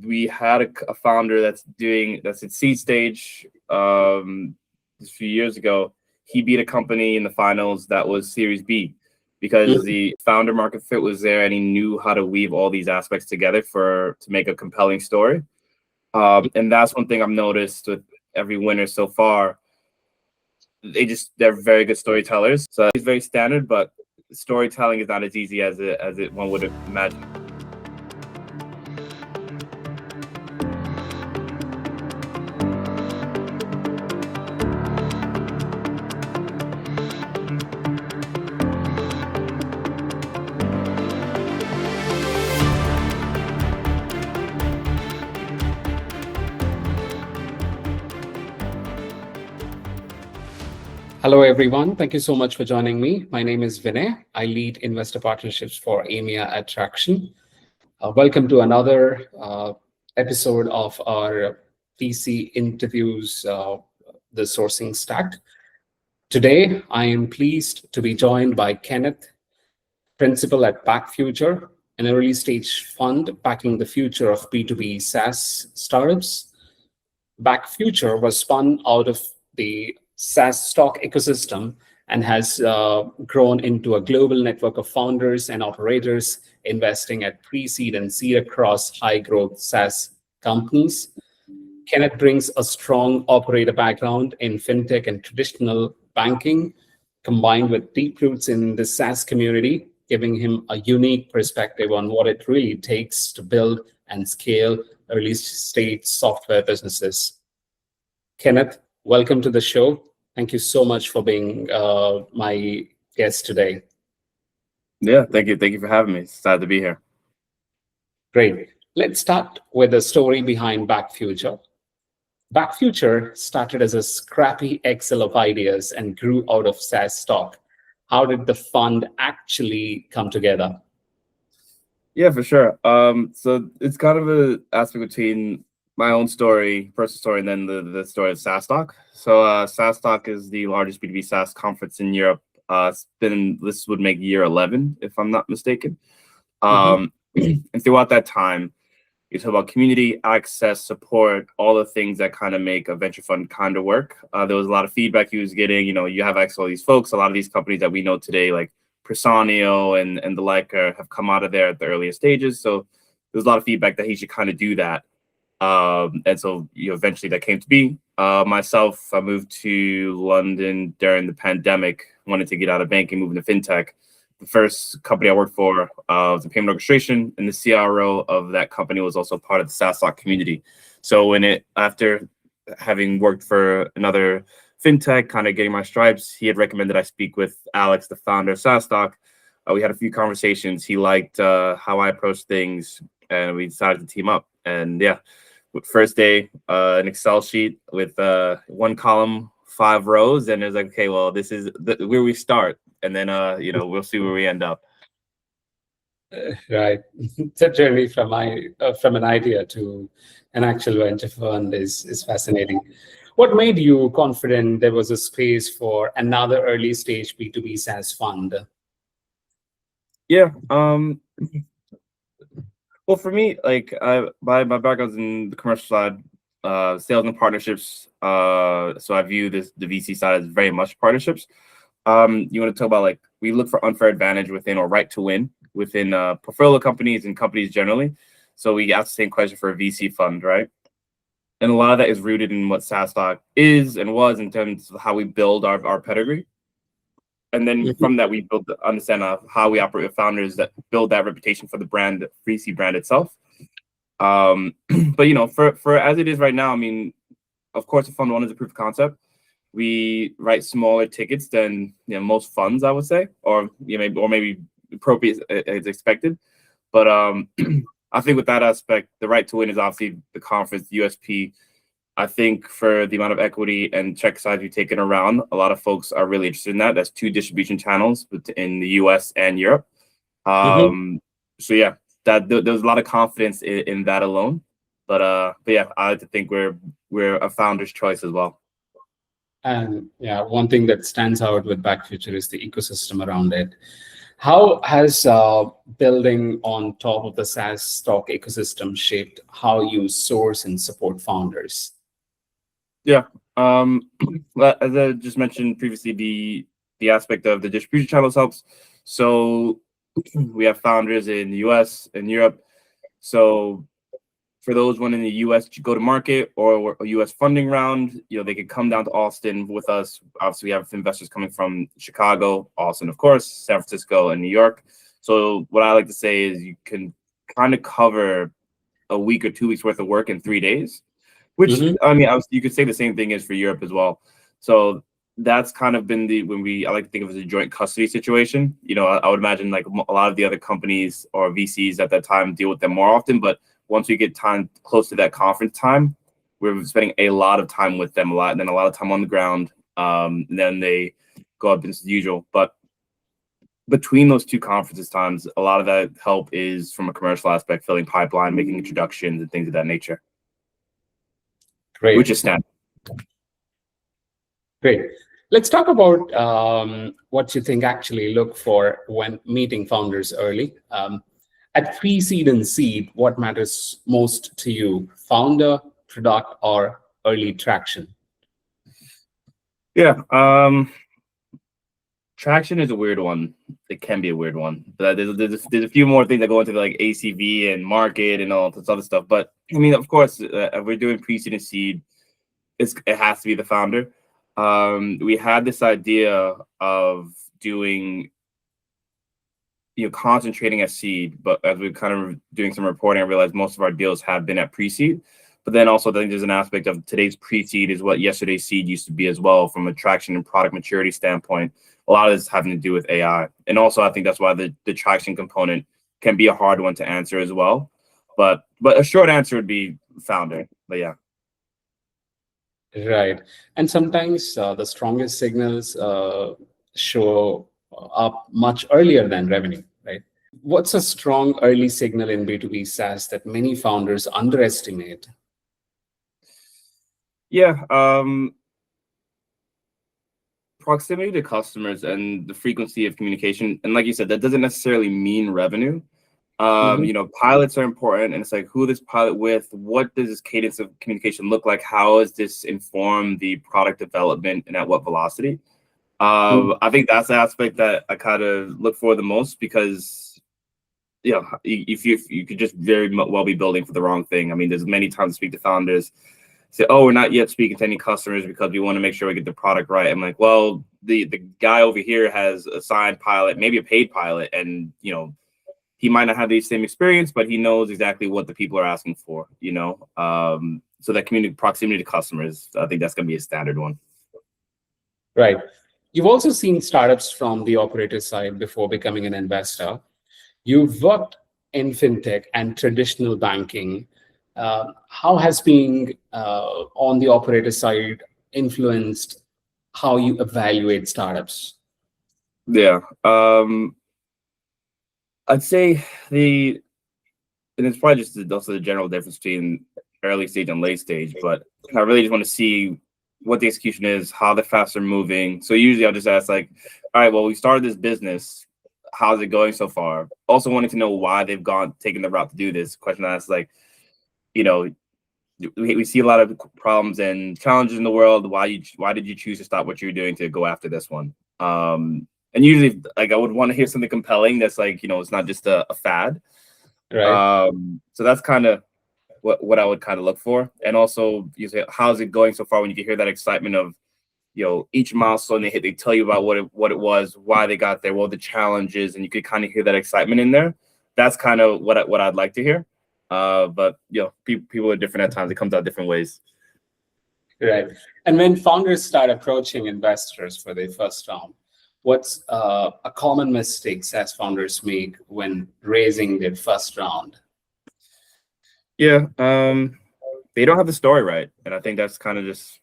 We had a founder that's at seed stage. A few years ago, he beat a company in the finals that was Series B because the founder market fit was there, and he knew how to weave all these aspects together to make a compelling story. And that's one thing I've noticed with every winner so far. They're very good storytellers. So it's very standard, but storytelling is not as easy as one would imagine. Hello, everyone. Thank you so much for joining me. My name is Vinay. I lead investor partnerships for EMEA at Tracxn. Welcome to another episode of our VC interviews, the sourcing stack. Today, I am pleased to be joined by Kenneth, principal at BackFuture, an early stage fund backing the future of B2B SaaS startups. BackFuture was spun out of the SaaS stock ecosystem and has grown into a global network of founders and operators investing at pre-seed and seed across high-growth SaaS companies. Kenneth brings a strong operator background in fintech and traditional banking, combined with deep roots in the SaaS community, giving him a unique perspective on what it really takes to build and scale early-stage software businesses. Kenneth, welcome to the show. Thank you so much for being my guest today. Yeah, thank you. Thank you for having me. Excited to be here. Great. Let's start with the story behind BackFuture. BackFuture started as a scrappy Excel of ideas and grew out of SaaS stock. How did the fund actually come together? Yeah, for sure. So it's kind of an aspect between my own story, personal story, and then the story of SaaS Stock. So SaaS Stock is the largest B2B SaaS conference in Europe. This would make year 11, if I'm not mistaken. And throughout that time, you talk about community, access, support, all the things that kind of make a venture fund kind of work. There was a lot of feedback he was getting. You have access to all these folks. A lot of these companies that we know today, like Personio and the like, have come out of there at the earliest stages. So there's a lot of feedback that he should kind of do that. And so eventually that came to be. Myself, I moved to London during the pandemic, wanted to get out of banking, move into fintech. The first company I worked for was in payment orchestration, and the CRO of that company was also part of the SaaS Stock community. So after having worked for another fintech, kind of getting my stripes, he had recommended I speak with Alex, the founder of SaaS Stock. We had a few conversations. He liked how I approached things, and we decided to team up. And yeah, first day, an Excel sheet with 1 column, 5 rows, and it was like, okay, well, this is where we start, and then we'll see where we end up. Right. The journey from an idea to an actual venture fund is fascinating. What made you confident there was a space for another early stage B2B SaaS fund? Yeah. Well, for me, like my background's in the commercial side, sales and partnerships. So I view the VC side as very much partnerships. You want to talk about, like, we look for unfair advantage within, or right to win within portfolio companies and companies generally. So we ask the same question for a VC fund, right? And a lot of that is rooted in what SaaS Stock is and was in terms of how we build our pedigree. And then from that, we understand how we operate with founders that build that reputation for the brand, the VC brand itself. But for as it is right now, I mean, of course, the fund one is a proof of concept. We write smaller tickets than most funds, I would say, or maybe appropriate as expected. But I think with that aspect, the right to win is obviously the conference USP. I think for the amount of equity and check size we've taken around, a lot of folks are really interested in that. That's 2 distribution channels in the US and Europe. So yeah, there's a lot of confidence in that alone. But yeah, I like to think we're a founder's choice as well. And yeah, one thing that stands out with BackFuture is the ecosystem around it. How has building on top of the SaaS stock ecosystem shaped how you source and support founders? Yeah. Well, as I just mentioned previously, the aspect of the distribution channels helps. So we have founders in the US and Europe. So for those one in the US go to market or a US funding round, they could come down to Austin with us. Obviously, we have investors coming from Chicago, Austin, of course, San Francisco, and New York. So what I like to say is you can kind of cover a week or 2 weeks worth of work in 3 days, which Mhm. I mean, you could say the same thing is for Europe as well. So that's kind of been I like to think of it as a joint custody situation. I would imagine like a lot of the other companies or VCs at that time deal with them more often, but once we get time close to that conference time, we're spending a lot of time with them and then a lot of time on the ground. And then they go up business as usual. But between those two conferences times, a lot of that help is from a commercial aspect, filling pipeline, making introductions and things of that nature, which Great. is standard. Great. Let's talk about what you think actually look for when meeting founders early. At pre-seed and seed, what matters most to you, founder, product, or early traction? Yeah. Traction is a weird one. It can be a weird one. But there's a few more things that go into like ACV and market and all this other stuff. But I mean, of course, if we're doing pre-seed and seed, it has to be the founder. We had this idea of doing, concentrating at seed, but as we're kind of doing some reporting, I realized most of our deals have been at pre-seed. But then also, I think there's an aspect of today's pre-seed is what yesterday's seed used to be as well, from a traction and product maturity standpoint. A lot of this having to do with AI, and also I think that's why the traction component can be a hard one to answer as well. But a short answer would be founder. But yeah. Right. And sometimes the strongest signals show up much earlier than revenue, right? What's a strong early signal in B2B SaaS that many founders underestimate? Yeah. Proximity to customers and the frequency of communication. And like you said, that doesn't necessarily mean revenue. Mhm. Pilots are important, and it's like, who this pilot with? What does this cadence of communication look like? How does this inform the product development and at what velocity? I think that's the aspect that I kind of look for the most, because if you could just very well be building for the wrong thing. I mean, there's many times I speak to founders say, "Oh, we're not yet speaking to any customers because we want to make sure we get the product right." I'm like, well, the guy over here has a signed pilot, maybe a paid pilot, and he might not have the same experience, but he knows exactly what the people are asking for. So that community proximity to customers, I think that's going to be a standard one. Right. You've also seen startups from the operator side before becoming an investor. You've worked in fintech and traditional banking. How has being on the operator side influenced how you evaluate startups? Yeah. I'd say and it's probably just also the general difference between early stage and late stage, but I really just want to see what the execution is, how the fast are moving. So usually I'll just ask like, all right, well, we started this business. How's it going so far? Also wanting to know why they've taken the route to do this. Question I ask, like, we see a lot of problems and challenges in the world. Why did you choose to stop what you're doing to go after this one? And usually, like, I would want to hear something compelling that's like, it's not just a fad. Right. So that's kind of what I would kind of look for. And also, you say, how's it going so far? When you can hear that excitement of, each milestone they hit, they tell you about what it was, why they got there, what the challenges, and you could kind of hear that excitement in there. That's kind of what I'd like to hear. But people are different at times. It comes out different ways. Right. And when founders start approaching investors for their first round, what's a common mistake SaaS founders make when raising their first round? Yeah, they don't have the story right, and I think that's kind of just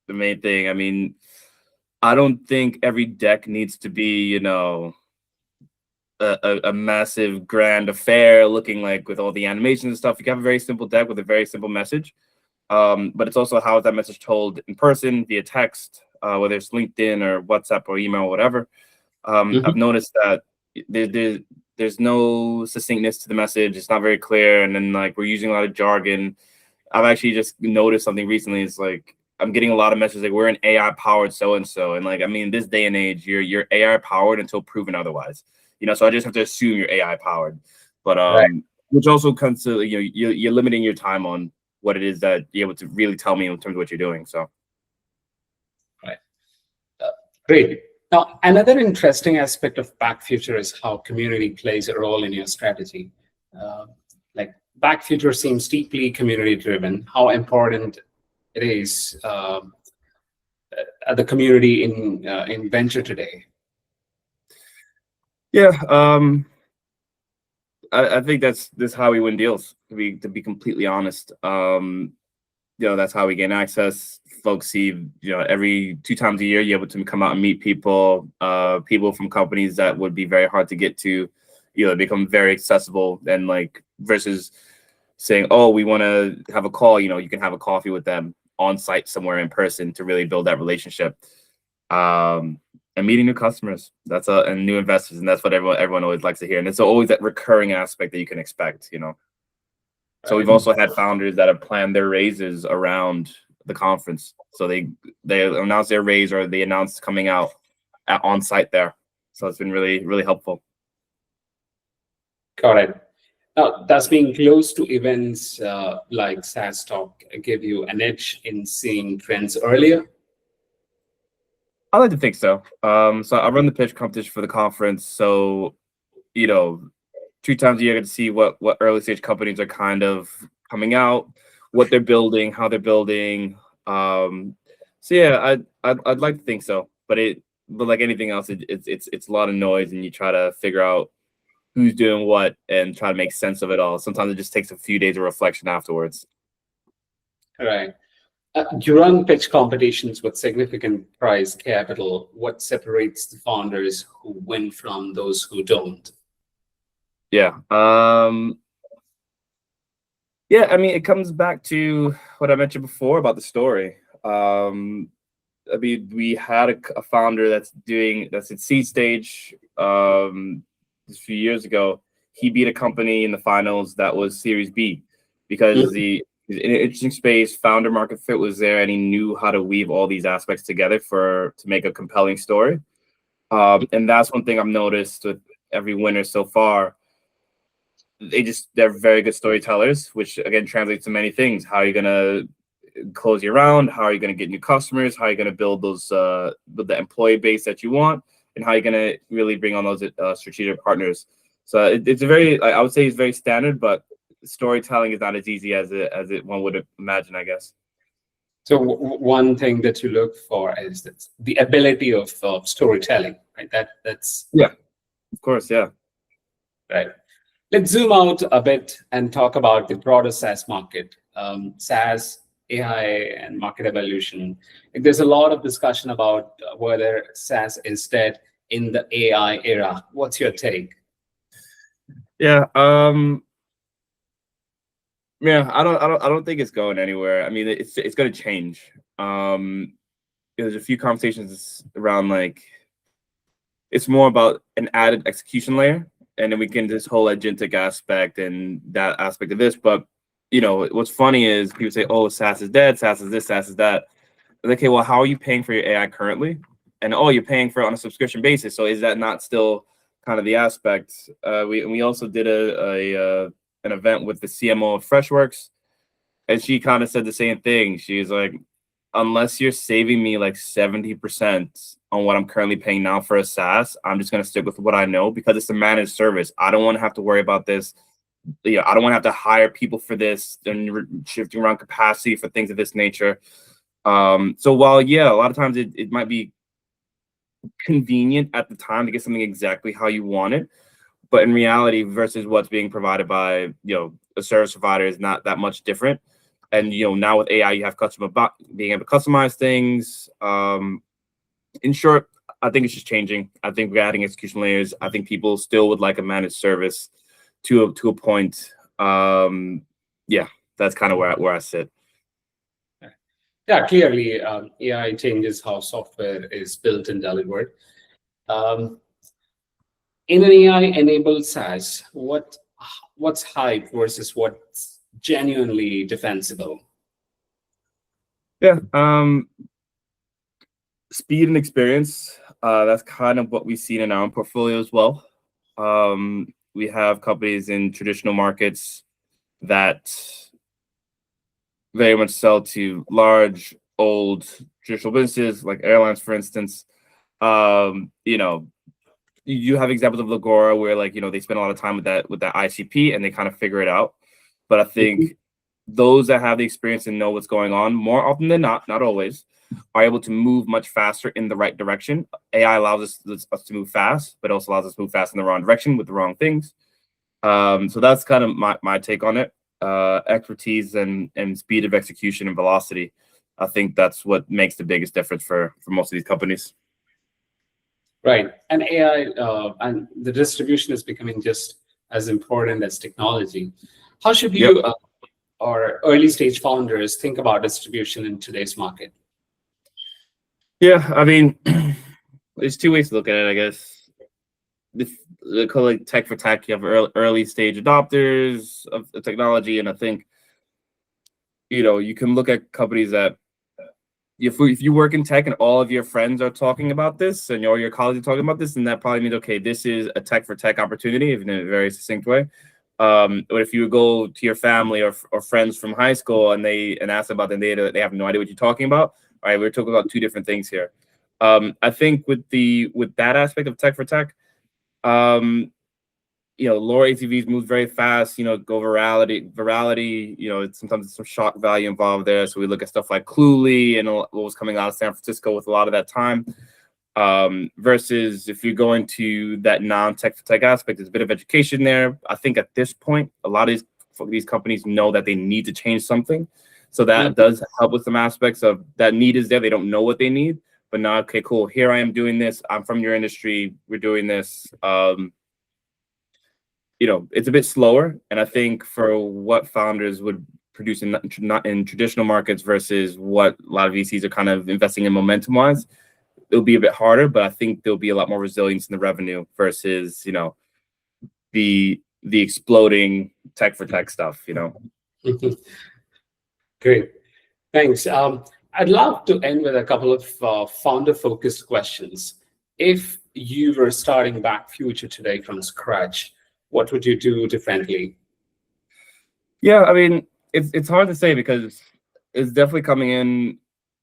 the main thing. I mean, I don't think every deck needs to be, a massive grand affair looking like with all the animations and stuff. You can have a very simple deck with a very simple message. But it's also how is that message told in person, via text, whether it's LinkedIn or WhatsApp or email or whatever. I've noticed that there's no succinctness to the message. It's not very clear, and then like we're using a lot of jargon. I've actually just noticed something recently. It's like I'm getting a lot of messages like we're an AI powered so and so, and like I mean, this day and age, you're AI powered until proven otherwise. So I just have to assume you're AI powered, but Right. which also comes to you're limiting your time on what it is that you're able to really tell me in terms of what you're doing. So. Right. Great. Now, another interesting aspect of BackFuture is how community plays a role in your strategy. Like BackFuture seems deeply community driven. How important it is the community in venture today? Yeah, I think this how we win deals. To be completely honest, that's how we gain access. Folks see, every 2 times a year, you're able to come out and meet people, people from companies that would be very hard to get to, become very accessible. And like versus saying, oh, we want to have a call, you can have a coffee with them on site somewhere in person to really build that relationship. And meeting new customers, and new investors, and that's what everyone always likes to hear. And it's always that recurring aspect that you can expect. So we've also had founders that have planned their raises around the conference. So they announce their raise or they announce coming out on site there. So it's been really, really helpful. Got it. Now, does being close to events like SaaS Talk give you an edge in seeing trends earlier? I like to think so. So I run the pitch competition for the conference. So, 2 times a year, I get to see what early stage companies are kind of coming out, what they're building, how they're building. So yeah, I'd like to think so, but like anything else, it's a lot of noise, and you try to figure out who's doing what and try to make sense of it all. Sometimes it just takes a few days of reflection afterwards. Right. You run pitch competitions with significant prize capital. What separates the founders who win from those who don't? Yeah. Yeah, I mean, it comes back to what I mentioned before about the story. I mean, we had a founder that's at seed stage a few years ago. He beat a company in the finals that was Series B because he's in an interesting space, founder market fit was there, and he knew how to weave all these aspects together to make a compelling story. And that's one thing I've noticed with every winner so far. They're very good storytellers, which again translates to many things. How are you gonna close your round? How are you gonna get new customers? How are you gonna build the employee base that you want? And how are you gonna really bring on those strategic partners? So it's a very, I would say it's very standard, but storytelling is not as easy as it one would imagine, I guess. So one thing that you look for is the ability of storytelling, right? That's yeah, of course, yeah. Right. Let's zoom out a bit and talk about the broader SaaS market. SaaS, AI, and market evolution. There's a lot of discussion about whether SaaS is dead in the AI era. What's your take? Yeah. Yeah, I don't think it's going anywhere. I mean, it's going to change. There's a few conversations around like it's more about an added execution layer, and then we get into this whole agentic aspect and that aspect of this. But what's funny is people say, "Oh, SaaS is dead. SaaS is this. SaaS is that." Like, okay, well, how are you paying for your AI currently? And oh, you're paying for it on a subscription basis. So is that not still kind of the aspect? We also did an event with the CMO of Freshworks, and she kind of said the same thing. She's like, unless you're saving me like 70% on what I'm currently paying now for a SaaS, I'm just going to stick with what I know because it's a managed service. I don't want to have to worry about this. I don't want to have to hire people for this and shifting around capacity for things of this nature. So while, yeah, a lot of times it might be convenient at the time to get something exactly how you want it, but in reality versus what's being provided by, a service provider is not that much different. And, now with AI, you have being able to customize things. In short, I think it's just changing. I think we're adding execution layers. I think people still would like a managed service to a point. Yeah, that's kind of where I sit. Yeah, clearly, AI changes how software is built and delivered. In an AI-enabled SaaS, what's hype versus what's genuinely defensible? Yeah. Speed and experience. That's kind of what we've seen in our own portfolio as well. We have companies in traditional markets that very much sell to large, old traditional businesses like airlines, for instance. You know, you have examples of Lagora where they spend a lot of time with that ICP and they kind of figure it out. But I think those that have the experience and know what's going on, more often than not always, are able to move much faster in the right direction. AI allows us to move fast, but also allows us to move fast in the wrong direction with the wrong things. So that's kind of my take on it. Expertise and speed of execution and velocity. I think that's what makes the biggest difference for most of these companies. Right. And AI and the distribution is becoming just as important as technology. How should you or early stage founders think about distribution in today's market? Yeah, I mean, there's two ways to look at it, I guess. They call it tech for tech. You have early stage adopters of the technology, and I think you can look at companies that if you work in tech and all of your friends are talking about this and all your colleagues are talking about this, then that probably means, okay, this is a tech for tech opportunity in a very succinct way. But if you go to your family or friends from high school and ask about the data, they have no idea what you're talking about. All right, we're talking about two different things here. I think with that aspect of tech for tech, lower ACVs move very fast, go virality, sometimes there's some shock value involved there. So we look at stuff like Cluely and what was coming out of San Francisco with a lot of that time. Versus if you're going to that non-tech for tech aspect, there's a bit of education there. I think at this point, a lot of these companies know that they need to change something. So that does help with some aspects of that need is there. They don't know what they need, but now, okay, cool. Here I am doing this. I'm from your industry. We're doing this. It's a bit slower. And I think for what founders would produce not in traditional markets versus what a lot of VCs are kind of investing in momentum wise, it'll be a bit harder, but I think there'll be a lot more resilience in the revenue versus, the exploding tech for tech stuff, Great. Thanks. I'd love to end with a couple of founder-focused questions. If you were starting BackFuture today from scratch, what would you do differently? Yeah, I mean, it's hard to say because it's definitely coming in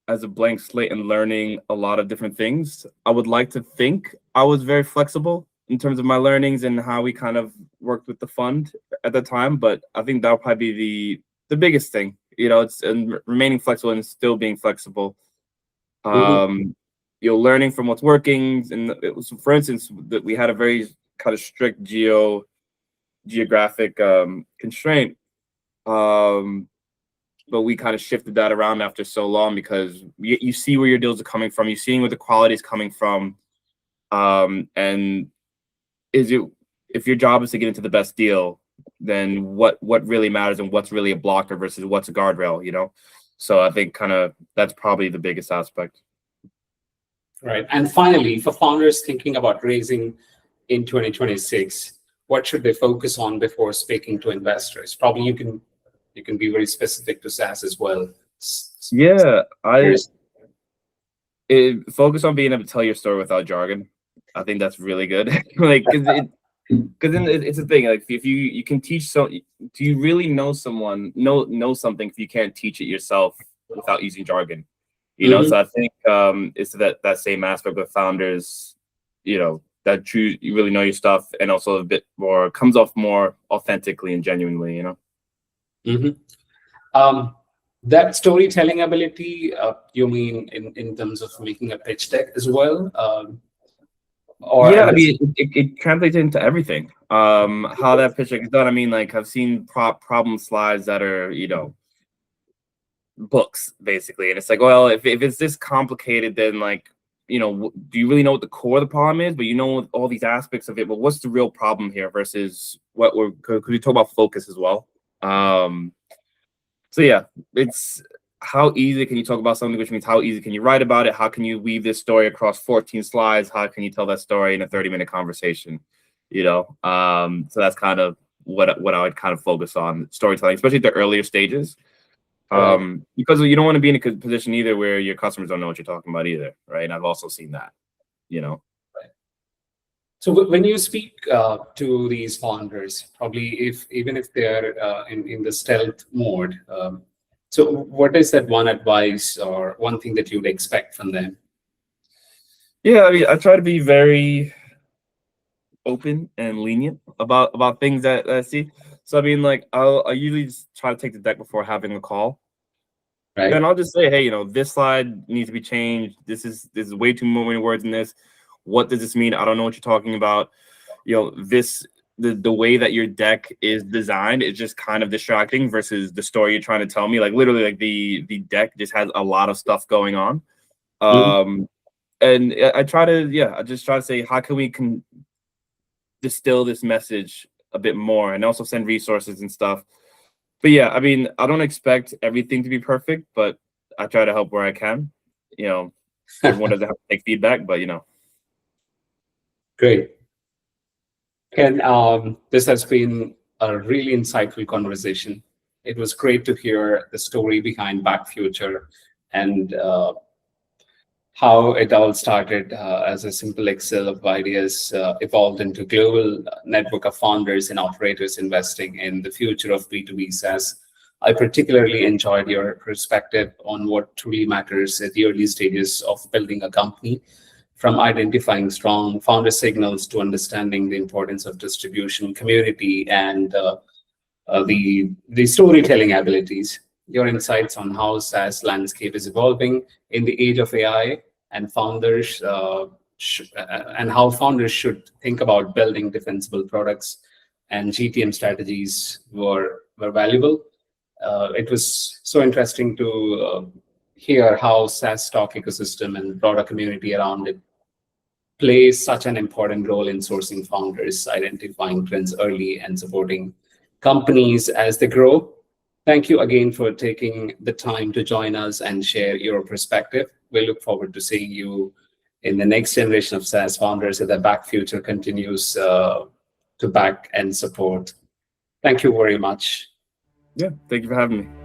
as a blank slate and learning a lot of different things. I would like to think I was very flexible in terms of my learnings and how we kind of worked with the fund at the time, but I think that'll probably be the biggest thing. It's remaining flexible and still being flexible. Learning from what's working. And it was, for instance, that we had a very kind of strict geographic constraint. But we kind of shifted that around after so long because you see where your deals are coming from. You're seeing where the quality is coming from. And if your job is to get into the best deal, then what really matters and what's really a blocker versus what's a guardrail, So I think kind of that's probably the biggest aspect. Right. And finally, for founders thinking about raising in 2026, what should they focus on before speaking to investors? Probably you can be very specific to SaaS as well. Yeah, focus on being able to tell your story without jargon. I think that's really good. Because then it's a thing. Like if you can teach, so do you really know something if you can't teach it yourself without using jargon? So I think it's that same aspect with founders. That you really know your stuff and also a bit more comes off more authentically and genuinely. That storytelling ability, you mean in terms of making a pitch deck as well? I mean, it translates into everything. How that pitch deck is done. I mean, like I've seen problem slides that are, books basically. And it's like, well, if it's this complicated, then like, do you really know what the core of the problem is? But all these aspects of it, but what's the real problem here versus could we talk about focus as well? So yeah, it's how easy can you talk about something, which means how easy can you write about it? How can you weave this story across 14 slides? How can you tell that story in a 30-minute conversation? So that's kind of what I would kind of focus on, storytelling, especially at the earlier stages. Because you don't want to be in a position either where your customers don't know what you're talking about either, right? And I've also seen that. Right. So when you speak to these founders, probably even if they're in the stealth mode, so what is that one advice or one thing that you'd expect from them? Yeah, I mean, I try to be very open and lenient about things that I see. So I mean, like I usually just try to take the deck before having a call. Right. Then I'll just say, hey, this slide needs to be changed. This is way too many words in this. What does this mean? I don't know what you're talking about. The way that your deck is designed is just kind of distracting versus the story you're trying to tell me. Like literally, like the deck just has a lot of stuff going on. And I just try to say, how can we distill this message a bit more, and also send resources and stuff. But yeah, I mean, I don't expect everything to be perfect, but I try to help where I can. Everyone doesn't have to take feedback, but Great. Ken, this has been a really insightful conversation. It was great to hear the story behind BackFuture and how it all started as a simple Excel of ideas evolved into a global network of founders and operators investing in the future of B2B SaaS. I particularly enjoyed your perspective on what truly matters at the early stages of building a company, from identifying strong founder signals to understanding the importance of distribution, community, and the storytelling abilities. Your insights on how SaaS landscape is evolving in the age of AI and founders and how founders should think about building defensible products and GTM strategies were valuable. It was so interesting to hear how SaaS stock ecosystem and broader community around it plays such an important role in sourcing founders, identifying trends early, and supporting companies as they grow. Thank you again for taking the time to join us and share your perspective. We look forward to seeing you in the next generation of SaaS founders as the BackFuture continues to back and support. Thank you very much. Yeah, thank you for having me.